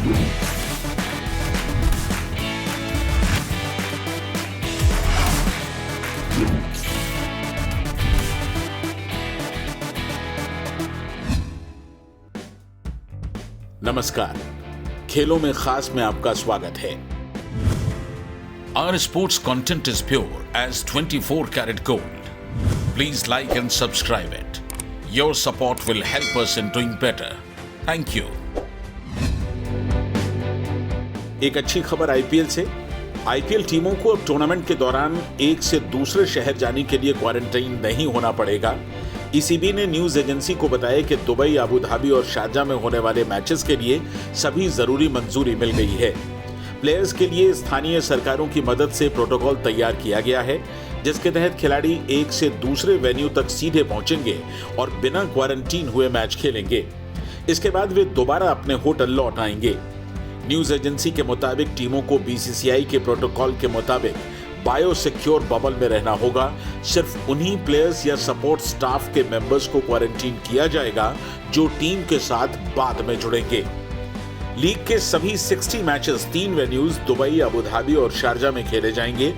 नमस्कार, खेलों में खास में आपका स्वागत है। Our sports content is pure as 24 karat gold. Please like and subscribe it. Your support will help us in doing better. Thank you. एक अच्छी खबर आईपीएल से। आईपीएल टीमों को अब टूर्नामेंट के दौरान एक से दूसरे शहर जाने के लिए क्वारंटाइन नहीं होना पड़ेगा। ईसीबी ने न्यूज एजेंसी को बताया कि दुबई, अबू धाबी और शारजा में होने वाले मैचेस के लिए सभी जरूरी मंजूरी मिल गई है। प्लेयर्स के लिए स्थानीय सरकारों की मदद से प्रोटोकॉल तैयार किया गया है, जिसके तहत खिलाड़ी एक से दूसरे वेन्यू तक सीधे पहुंचेंगे और बिना क्वारंटीन हुए मैच खेलेंगे। इसके बाद वे दोबारा अपने होटल लौट आएंगे। न्यूज एजेंसी के मुताबिक टीमों को बीसीसीआई के प्रोटोकॉल के मुताबिक बायो सिक्योर बबल में रहना होगा। सिर्फ उन्हीं प्लेयर्स या सपोर्ट स्टाफ के मेंबर्स को क्वारंटीन किया जाएगा जो टीम के साथ बाद में जुड़ेंगे। लीग के सभी 60 matches 3 venues Dubai, Abu Dhabi और शारजा में खेले जाएंगे।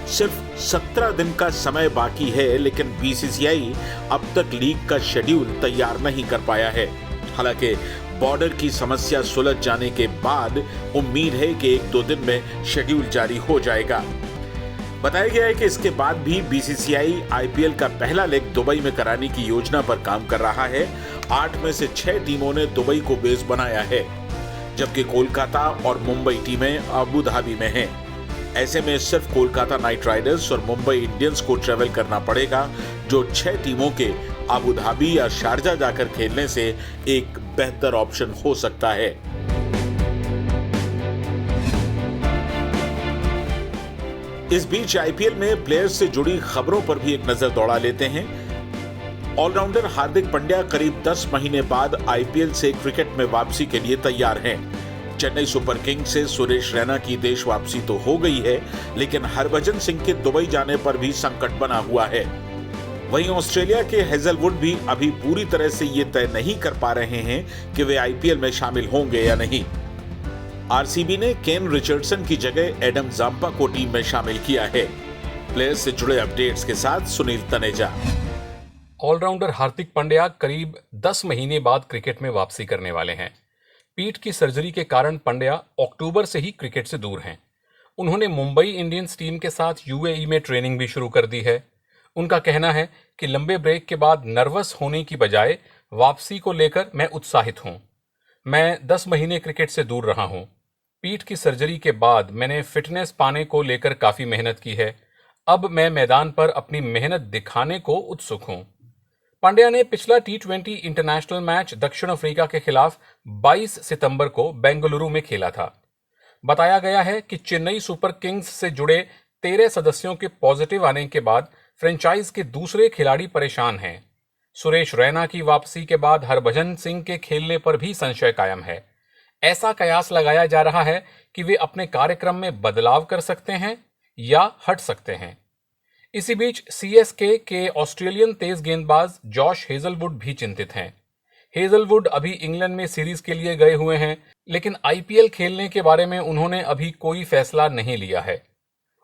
सिर्फ 17 दिन का समय बाकी है, लेकिन बीसीसीआई अब तक लीग का शेड्यूल तैयार नहीं कर पाया है। हालांकि बॉर्डर की समस्या सुलझ जाने के बाद उम्मीद है कि 1-2 दिन में शेड्यूल जारी हो जाएगा। बताया गया है कि इसके बाद भी बीसीसीआई आईपीएल का पहला लेग दुबई में कराने की योजना पर काम कर रहा है। 8 में से 6 टीमों ने दुबई को बेस बनाया है, जबकि कोलकाता और मुंबई टीमें अबू धाबी में हैं। ऐसे में सिर्फ कोलकाता नाइट राइडर्स और मुंबई इंडियंस को ट्रेवल करना पड़ेगा, जो 6 टीमों के अबू धाबी या शारजा जाकर खेलने से एक बेहतर ऑप्शन हो सकता है। इस बीच आईपीएल में प्लेयर्स से जुड़ी खबरों पर भी एक नजर दौड़ा लेते हैं। ऑलराउंडर हार्दिक पांड्या करीब 10 महीने बाद आईपीएल से क्रिकेट में वापसी के लिए तैयार हैं। चेन्नई सुपर किंग्स से सुरेश रैना की देश वापसी तो हो गई है, लेकिन हरभजन सिंह के दुबई जाने पर भी संकट बना हुआ है। वहीं ऑस्ट्रेलिया के हेजलवुड भी अभी पूरी तरह से ये तय नहीं कर पा रहे हैं कि वे आईपीएल में शामिल होंगे या नहीं। आरसीबी ने केन रिचर्डसन की जगह एडम जाम्पा को टीम में शामिल किया है। प्लेयर्स से जुड़े अपडेट्स के साथ सुनील तनेजा। ऑलराउंडर हार्दिक पांड्या करीब 10 महीने बाद क्रिकेट में वापसी करने वाले हैं। पीठ की सर्जरी के कारण पांड्या अक्टूबर से ही क्रिकेट से दूर हैं। उन्होंने मुंबई इंडियंस टीम के साथ यूएई में ट्रेनिंग भी शुरू कर दी है। उनका कहना है कि लंबे ब्रेक के बाद नर्वस होने की बजाय वापसी को लेकर मैं उत्साहित हूं। मैं 10 महीने क्रिकेट से दूर रहा हूं। पीठ की सर्जरी के बाद मैंने फिटनेस पाने को लेकर काफी मेहनत की है। अब मैं मैदान पर अपनी मेहनत दिखाने को उत्सुक हूं। पांड्या ने पिछला T20 इंटरनेशनल मैच दक्षिण अफ्रीका के खिलाफ 22 सितंबर को बेंगलुरु में खेला था। बताया गया है कि चेन्नई सुपर किंग्स से जुड़े 13 सदस्यों के पॉजिटिव आने के बाद फ्रेंचाइज के दूसरे खिलाड़ी परेशान हैं। सुरेश रैना की वापसी के बाद हरभजन सिंह के खेलने पर भी संशय कायम है। ऐसा कयास लगाया जा रहा है कि वे अपने कार्यक्रम में बदलाव कर सकते हैं या हट सकते हैं। इसी बीच सीएसके के ऑस्ट्रेलियन तेज गेंदबाज जॉश हेजलवुड भी चिंतित हैं। हेजलवुड अभी इंग्लैंड में सीरीज के लिए गए हुए हैं, लेकिन आईपीएल खेलने के बारे में उन्होंने अभी कोई फैसला नहीं लिया है।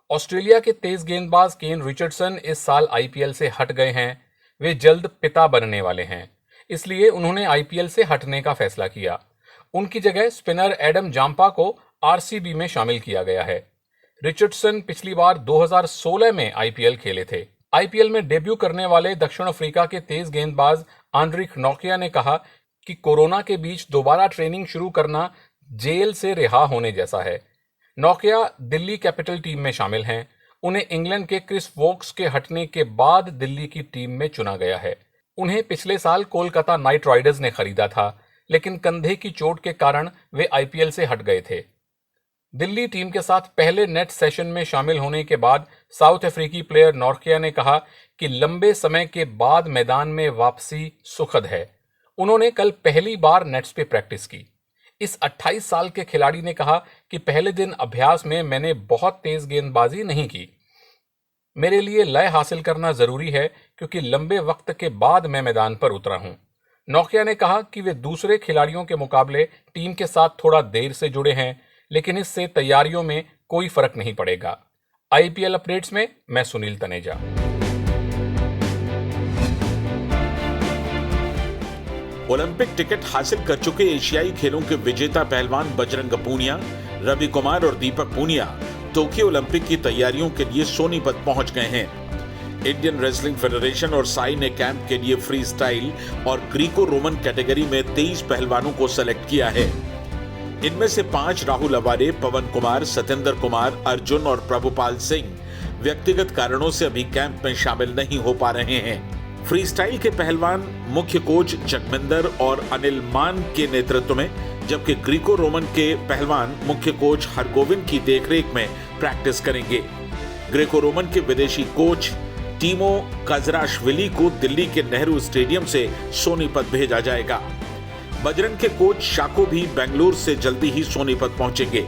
ऑस्ट्रेलिया के तेज गेंदबाज केन रिचर्डसन इस साल आईपीएल से हट गए हैं। वे जल्द पिता बनने वाले हैं, इसलिए उन्होंने आईपीएल से हटने का फैसला किया। उनकी जगह स्पिनर एडम जाम्पा को आरसीबी में शामिल किया गया है। रिचर्डसन पिछली बार 2016 में आईपीएल खेले थे। आईपीएल में डेब्यू करने वाले दक्षिण अफ्रीका के तेज गेंदबाज आंड्रिक नोकिया ने कहा कि कोरोना के बीच दोबारा ट्रेनिंग शुरू करना जेल से रिहा होने जैसा है। नोकिया दिल्ली कैपिटल टीम में शामिल हैं। उन्हें इंग्लैंड के क्रिस वोक्स के हटने के बाद दिल्ली की टीम में चुना गया है। उन्हें पिछले साल कोलकाता नाइट राइडर्स ने खरीदा था, लेकिन कंधे की चोट के कारण वे आईपीएल से हट गए थे। दिल्ली टीम के साथ पहले नेट सेशन में शामिल होने के बाद साउथ अफ्रीकी प्लेयर नोकिया ने कहा कि लंबे समय के बाद मैदान में वापसी सुखद है। उन्होंने कल पहली बार नेट्स पे प्रैक्टिस की। इस 28 साल के खिलाड़ी ने कहा कि पहले दिन अभ्यास में मैंने बहुत तेज गेंदबाजी नहीं की। मेरे लिए लय हासिल करना जरूरी है क्योंकि लंबे वक्त के बाद मैं मैदान पर उतरा हूं। नोकिया ने कहा कि वे दूसरे खिलाड़ियों के मुकाबले टीम के साथ थोड़ा देर से जुड़े हैं, लेकिन इससे तैयारियों में कोई फर्क नहीं पड़ेगा। आईपीएल अपडेट्स में मैं सुनील तनेजा। ओलंपिक टिकट हासिल कर चुके एशियाई खेलों के विजेता पहलवान बजरंग पूनिया, रवि कुमार और दीपक पूनिया टोक्यो ओलंपिक की तैयारियों के लिए सोनीपत पहुंच गए हैं। इंडियन रेसलिंग फेडरेशन और साई ने कैंप के लिए फ्री स्टाइल और ग्रीको रोमन कैटेगरी में 23 पहलवानों को सेलेक्ट किया है। इनमें से 5 राहुल अवारे, पवन कुमार, सतेंद्र कुमार, अर्जुन और प्रभुपाल सिंह व्यक्तिगत कारणों से अभी कैंप में शामिल नहीं हो पा रहे हैं। फ्री स्टाइल के पहलवान मुख्य कोच जगमिंदर और अनिल मान के नेतृत्व में, जबकि ग्रीको रोमन के पहलवान मुख्य कोच हरगोविंद की देखरेख में प्रैक्टिस करेंगे। ग्रीको रोमन के विदेशी कोच टीमो काजराशविली को दिल्ली के नेहरू स्टेडियम से सोनीपत भेजा जाएगा। बजरंग के कोच शाको भी बेंगलुरु से जल्दी ही सोनीपत पहुंचेंगे।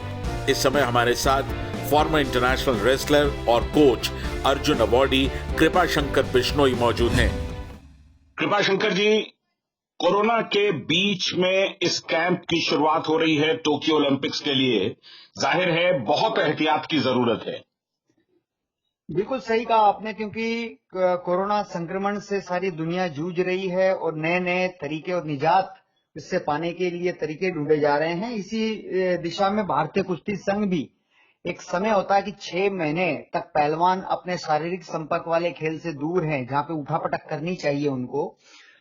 इस समय हमारे साथ फॉर्मर इंटरनेशनल रेसलर और कोच अर्जुन अवॉर्डी कृपाशंकर बिश्नोई मौजूद हैं। कृपाशंकर जी, कोरोना के बीच में इस कैंप की शुरुआत हो रही है टोक्यो ओलंपिक्स के लिए। जाहिर है बहुत एहतियात की जरूरत है। बिल्कुल सही कहा आपने, क्योंकि कोरोना संक्रमण से सारी दुनिया जूझ रही है और नए नए तरीके और निजात इससे पाने के लिए तरीके ढूंढे जा रहे हैं। इसी दिशा में भारतीय कुश्ती संघ भी, एक समय होता है कि 6 महीने तक पहलवान अपने शारीरिक संपर्क वाले खेल से दूर हैं, जहां पे उठापटक करनी चाहिए उनको,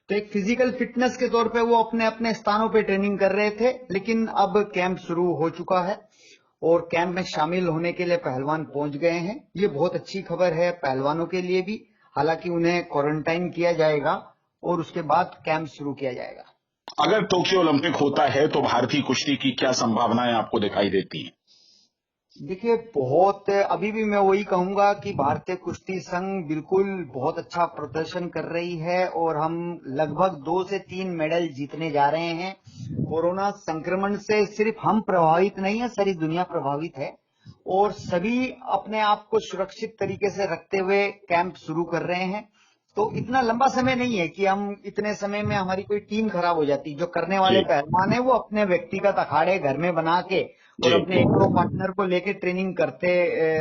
तो एक फिजिकल फिटनेस के तौर पे वो अपने अपने स्थानों पे ट्रेनिंग कर रहे थे। लेकिन अब कैंप शुरू हो चुका है और कैंप में शामिल होने के लिए पहलवान पहुंच गए हैं। ये बहुत अच्छी खबर है पहलवानों के लिए भी। हालांकि उन्हें क्वारंटाइन किया जाएगा और उसके बाद कैंप शुरू किया जाएगा। अगर टोक्यो ओलंपिक होता है तो भारतीय कुश्ती की क्या संभावनाएं आपको दिखाई देती हैं? देखिए, बहुत अभी भी मैं वही कहूंगा कि भारतीय कुश्ती संघ बिल्कुल बहुत अच्छा प्रदर्शन कर रही है और हम लगभग 2 से 3 मेडल जीतने जा रहे हैं। कोरोना संक्रमण से सिर्फ हम प्रभावित नहीं है, सारी दुनिया प्रभावित है और सभी अपने आप को सुरक्षित तरीके से रखते हुए कैंप शुरू कर रहे हैं। तो इतना लंबा समय नहीं है कि हम इतने समय में हमारी कोई टीम खराब हो जाती। जो करने वाले पहलवान है वो अपने व्यक्तिगत अखाड़े घर में बना के और अपने एक दो पार्टनर को लेके ट्रेनिंग करते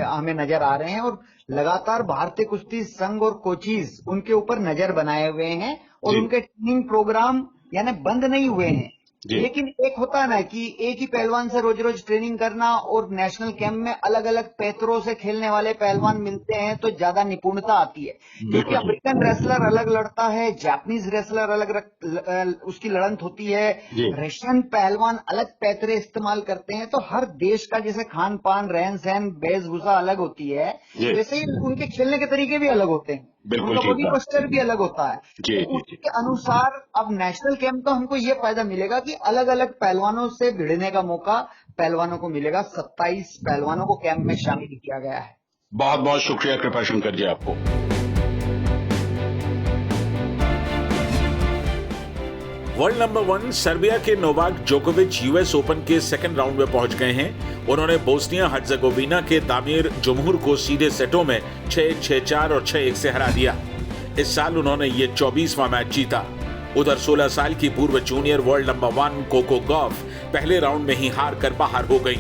हमें नजर आ रहे हैं और लगातार भारतीय कुश्ती संघ और कोचिज उनके ऊपर नजर बनाए हुए हैं और उनके ट्रेनिंग प्रोग्राम यानी बंद नहीं हुए हैं। लेकिन एक होता है ना कि एक ही पहलवान से रोज रोज ट्रेनिंग करना और नेशनल कैंप में अलग अलग पैतरों से खेलने वाले पहलवान मिलते हैं तो ज्यादा निपुणता आती है, क्योंकि अमेरिकन रेसलर अलग लड़ता है, जापानीज रेसलर अलग उसकी लड़त होती है, रशियन पहलवान अलग पैतरे इस्तेमाल करते हैं। तो हर देश का जैसे खान पान, रहन सहन, वेशभूषा अलग होती है, वैसे ही उनके खेलने के तरीके भी अलग होते हैं, उनका बॉडी पोस्चर भी अलग होता है। तो उसके अनुसार अब नेशनल कैंप का हमको ये फायदा मिलेगा कि अलग अलग पहलवानों से भिड़ने का मौका पहलवानों को मिलेगा। 27 पहलवानों को कैंप में शामिल किया गया है। बहुत बहुत शुक्रिया कृपाशंकर जी आपको। वर्ल्ड नंबर 1 सर्बिया के नोवाक जोकोविच यूएस ओपन के सेकंड राउंड में पहुंच गए हैं। उन्होंने बोस्निया हर्जेगोविना के दामिर जुमहूर को सीधे सेटों में 6-1, 6-4 और 6-1 से हरा दिया। इस साल उन्होंने ये 24वां मैच जीता। उधर 16 साल की पूर्व junior world number 1 Coco Gauff पहले राउंड में ही हार कर बाहर हो गई।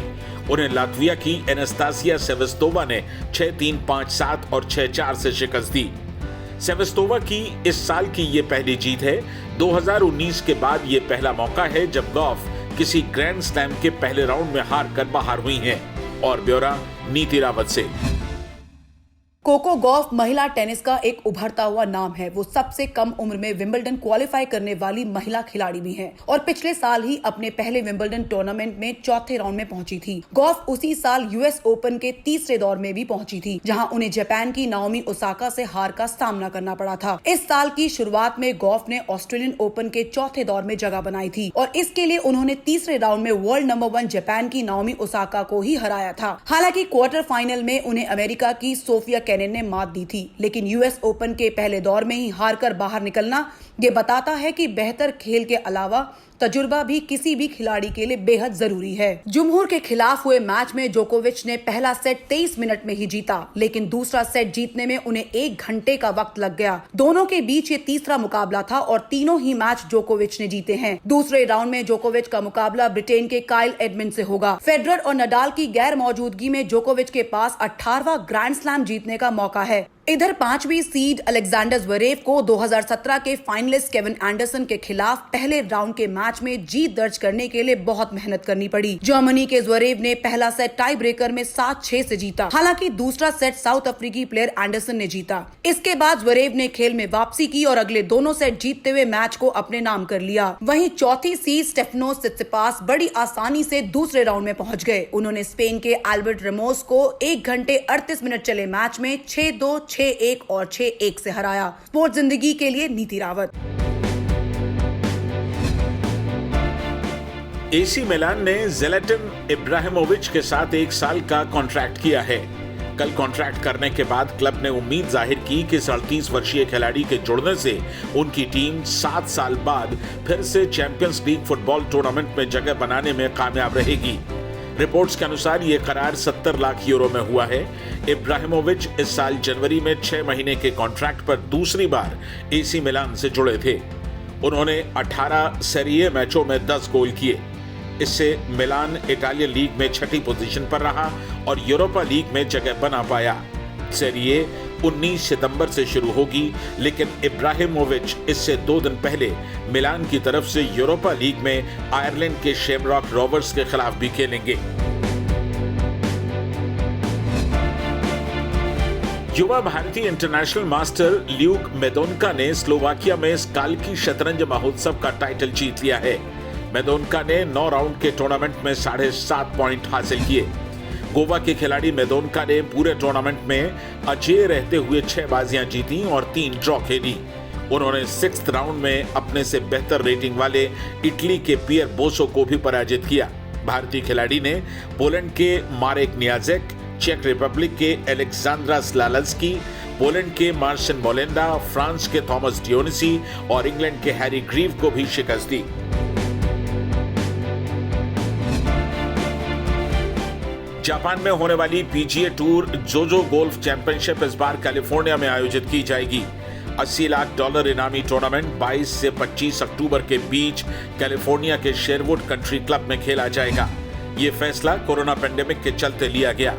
उन्हें लात्विया की एनास्तासिया सेवेस्तोवा ने 6-3, 5-7 और 6-4 से शिकस्त दी। सेवेस्तोवा की इस साल की ये पहली जीत है। 2019 के बाद ये पहला मौका है जब गॉफ किसी ग्रैंड स्लैम के पहले राउंड में हार कर बाहर हुई हैं। और ब्यौरा नीति रावत से। कोको गॉफ महिला टेनिस का एक उभरता हुआ नाम है। वो सबसे कम उम्र में विंबलडन क्वालिफाई करने वाली महिला खिलाड़ी भी हैं और पिछले साल ही अपने पहले विंबलडन टूर्नामेंट में चौथे राउंड में पहुंची थी। गॉफ उसी साल यूएस ओपन के तीसरे दौर में भी पहुंची थी, जहां उन्हें जापान की नाओमी ओसाका से हार का सामना करना पड़ा था। इस साल की शुरुआत में गॉफ ने ऑस्ट्रेलियन ओपन के चौथे दौर में जगह बनाई थी और इसके लिए उन्होंने तीसरे राउंड में वर्ल्ड नंबर 1 जापान की नाओमी ओसाका को ही हराया था। हालांकि क्वार्टर फाइनल में उन्हें अमेरिका की सोफिया कैनेन ने मात दी थी, लेकिन यूएस ओपन के पहले दौर में ही हारकर बाहर निकलना ये बताता है कि बेहतर खेल के अलावा तजुर्बा भी किसी भी खिलाड़ी के लिए बेहद जरूरी है। जुमहूर के खिलाफ हुए मैच में जोकोविच ने पहला सेट 23 मिनट में ही जीता, लेकिन दूसरा सेट जीतने में उन्हें 1 घंटे का वक्त लग गया। दोनों के बीच ये तीसरा मुकाबला था और तीनों ही मैच जोकोविच ने जीते हैं। दूसरे राउंड में जोकोविच का मुकाबला ब्रिटेन के काइल एडमंड से होगा। फेडरर और नडाल की गैर मौजूदगी में जोकोविच के पास 18वां ग्रैंड स्लैम जीतने का मौका है। इधर 5वीं सीड अलेक्जेंडर ज़्वेरेव को 2017 के फाइनलिस्ट केविन एंडरसन के खिलाफ पहले राउंड के मैच में जीत दर्ज करने के लिए बहुत मेहनत करनी पड़ी। जर्मनी के ज़्वेरेव ने पहला सेट टाई ब्रेकर में 7-6 से जीता। हालांकि दूसरा सेट साउथ अफ्रीकी प्लेयर एंडरसन ने जीता। इसके बाद ज़्वेरेव ने खेल में वापसी की और अगले दोनों सेट जीतते हुए मैच को अपने नाम कर लिया। वहीं चौथी सीड स्टेफनोस सित्सिपास बड़ी आसानी से दूसरे राउंड में पहुंच गए। उन्होंने स्पेन के एल्बर्ट रेमोस को 1 घंटे 38 मिनट चले मैच में 6-2, 6-1 और 6-1 से हराया। स्पोर्ट्स जिंदगी के लिए नीति रावत। एसी मिलान ने ज़्लाटन इब्राहिमोविच के साथ 1 साल का कॉन्ट्रैक्ट किया है। कल कॉन्ट्रैक्ट करने के बाद क्लब ने उम्मीद जाहिर की कि 38 वर्षीय खिलाड़ी के जुड़ने से उनकी टीम 7 साल बाद फिर से चैंपियंस लीग फुटबॉल टूर्नामेंट में जगह बनाने में कामयाब रहेगी। रिपोर्ट्स के अनुसार ये करार 70 लाख यूरो में हुआ है। इब्राहिमोविच इस साल जनवरी में 6 महीने के कॉन्ट्रैक्ट पर दूसरी बार एसी मिलान से जुड़े थे। उन्होंने 18 सेरिए मैचों में 10 गोल किए। इससे मिलान इटालियन लीग में 6ठी पोजीशन पर रहा और यूरोपा लीग में जगह बना पाया। सेरिए 19 सितंबर से शुरू होगी, लेकिन इब्राहिमोविच इससे 2 दिन पहले मिलान की तरफ से यूरोपा लीग में आयरलैंड के शेमरॉक रोवर्स के खिलाफ भी खेलेंगे। युवा भारतीय इंटरनेशनल मास्टर ल्यूक मेदोनका ने स्लोवाकिया में स्काल्की शतरंज महोत्सव का टाइटल जीत लिया है। मेदोनका ने 9 राउंड के टूर्नामेंट में 7.5 पॉइंट हासिल किए। गोवा के खिलाड़ी मेदोनका ने पूरे टूर्नामेंट में अजेय रहते हुए 6 बाजियां जीती और 3 ड्रॉ खेली। उन्होंने 6th राउंड में अपने से बेहतर रेटिंग वाले इटली के पियर बोसो को भी पराजित किया। भारतीय खिलाड़ी ने पोलैंड के मारेक नियाजेक, चेक रिपब्लिक के एलेक्सांद्रा स्लालस्की, पोलैंड के मार्सन मोलेंडा, फ्रांस के थॉमस डियोनिसी और इंग्लैंड के हैरी ग्रीव को भी शिकस्त दी। जापान में होने वाली पीजीए टूर जोजो गोल्फ चैंपियनशिप इस बार कैलिफोर्निया में आयोजित की जाएगी। $80 लाख इनामी टूर्नामेंट 22 से 25 अक्टूबर के बीच कैलिफोर्निया के शेरवुड कंट्री क्लब में खेला जाएगा। ये फैसला कोरोना पेंडेमिक के चलते लिया गया।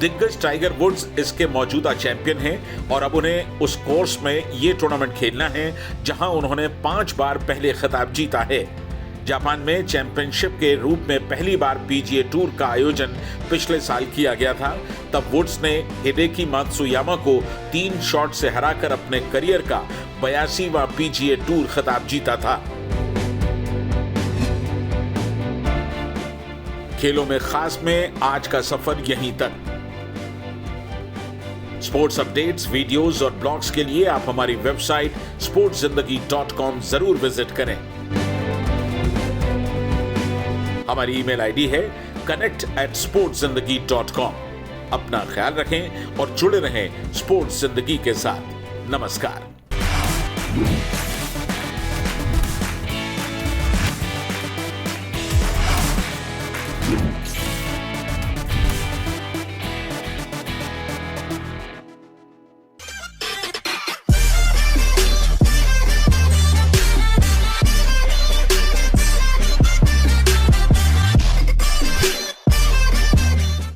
दिग्गज टाइगर वुड्स इसके मौजूदा चैंपियन हैं और अब उन्हें उस कोर्स में ये टूर्नामेंट खेलना है जहां उन्होंने 5 बार पहले खिताब जीता है। जापान में चैंपियनशिप के रूप में पहली बार पीजीए टूर का आयोजन पिछले साल किया गया था। तब वुड्स ने हिडेकी मात्सुयामा को 3 शॉट से हराकर अपने करियर का 82वां पीजीए टूर खिताब जीता था। खेलों में खास में आज का सफर यहीं तक। स्पोर्ट्स अपडेट्स, वीडियोस और ब्लॉग्स के लिए आप हमारी वेबसाइट sportszindagi.com जरूर विजिट करें। हमारी ईमेल आईडी है connect@sportszindagi.com। अपना ख्याल रखें और जुड़े रहें स्पोर्ट्स जिंदगी के साथ। नमस्कार।